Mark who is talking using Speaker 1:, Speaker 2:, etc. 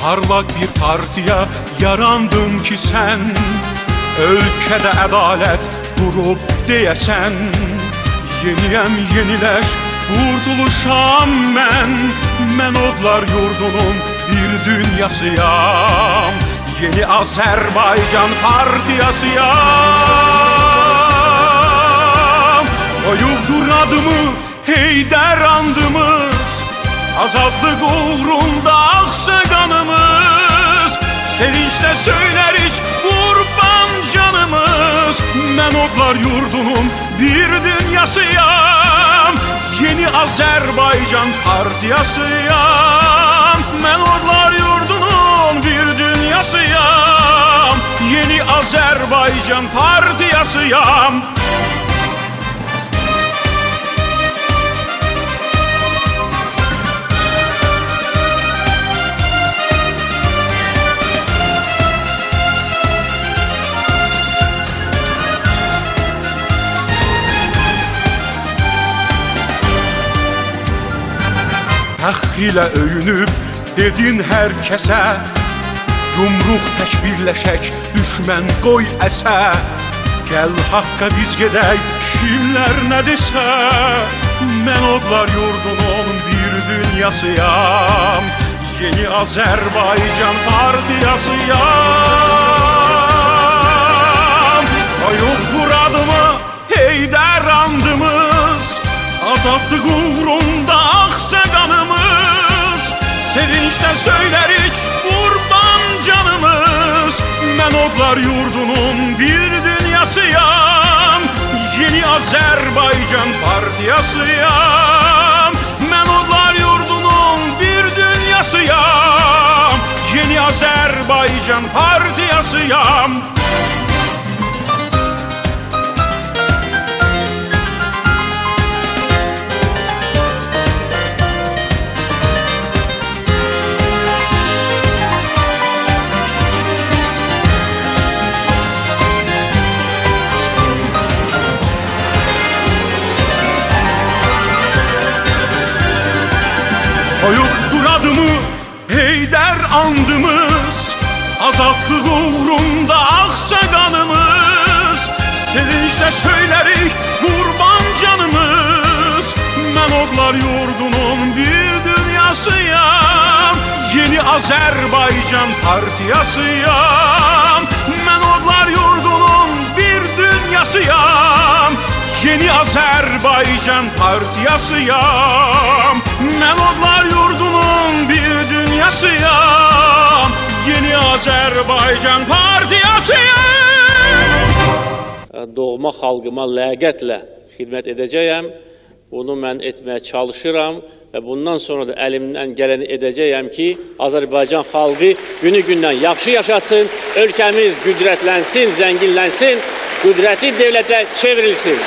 Speaker 1: Parlak bir partiya yarandın ki sen, ölkədə ədalət qurub deyəsən. Yeniyəm, yeniləş, qurtuluşam mən odlar yurdunun bir dünyasıyam. Yeni Azərbaycan partiyasıyam. Oyubdur adımı, Heydər andımız, azadlıq uğrunda aksa kanımız. Sevinçle söylerik kurban canımız. Ben odlar yurdunun bir dünyasıyam. Yeni Azerbaycan partiyasıyam. Ben odlar yurdunun bir dünyasıyam. Yeni Azerbaycan partiyasıyam. Fəxr ilə öyünüb dedin hər kəsə, yumruq tək birləşək, düşmən qoy əsə. Gəl haqqa biz gedək, kimlər nə desə. Mən odlar yurdunun bir dünyasıyam. Yeni Azərbaycan partiyasıyam. Oyubdur adımı, Heydər andımız, azadlıq uğrunda aksa kanımız. Sevinçle söylerik kurban canımız. Ben odlar yurdunun bir dünyasıyam. Yeni Azerbaycan partiyasıyam. Ben odlar yurdunun bir dünyasıyam. Yeni Azerbaycan partiyasıyam. Oyubdur adımı, Heydər andımız, azadlıq uğrunda aksa kanımız. Sevinçle söylerik kurban canımız. Ben odlar yurdunun bir dünyasıyam. Yeni Azerbaycan partiyasıyam. Ben odlar yurdunun bir dünyasıyam. Yeni Azerbaycan partiyasıyam. Ben odlar yurdunun bir dünyasıyam. Yeni Azerbaycan partiyasıyam.
Speaker 2: Doğma xalqıma ləyaqətlə xidmət edəcəyəm. Bunu mən etməyə çalışıram və bundan sonra da əlimdən gələni edəcəyəm ki, Azərbaycan xalqı günü-gündən yaxşı yaşasın, ölkəmiz qüdrətlənsin, zənginlənsin, qüdrətli devlətə çevrilsin.